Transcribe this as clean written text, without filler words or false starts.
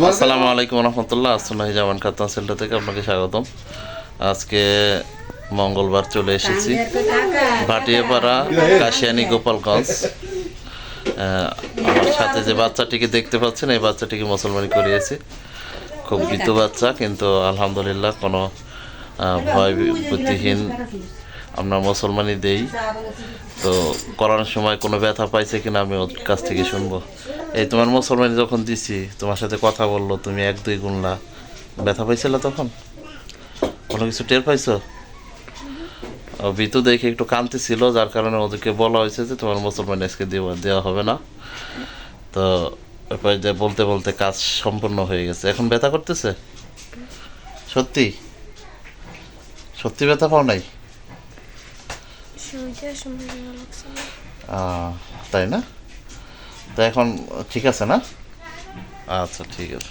আসসালামু আলাইকুম রহমতুল্লাহ। আসসালাম জামান খাতুন সেন্টার থেকে আপনাকে স্বাগতম। আজকে মঙ্গলবার চলে এসেছি ভাটিয়াপাড়া কাশিয়ানী গোপালগঞ্জ। আমার সাথে যে বাচ্চাটিকে দেখতে পাচ্ছেন, এই বাচ্চাটিকে মুসলমানি করিয়েছি। খুব ভীতু বাচ্চা, কিন্তু আলহামদুলিল্লাহ কোনো ভয় বুদ্ধিহীন আমরা মুসলমানি দেই। তো করানোর সময় কোনো ব্যথা পাইছে কিনা আমি ওর কাছ থেকে শুনবো। এই তোমার মুসলমানি যখন দিছি, তোমার সাথে কথা বললো, তুমি 1-2 গুনলা, ব্যথা পাইছিল তখন? কোনো কিছু টের পাইছো? ভিতু দেখে একটু কাঁদতেছিল, যার কারণে ওদেরকে বলা হয়েছে যে তোমার মুসলমানি আজকে দেওয়া হবে না। তো এরপরে যে বলতে বলতে কাজ সম্পূর্ণ হয়ে গেছে। এখন ব্যথা করতেছে? সত্যি সত্যি ব্যথা পাও নাই? তাই না? তো এখন ঠিক আছে না? আচ্ছা, ঠিক আছে।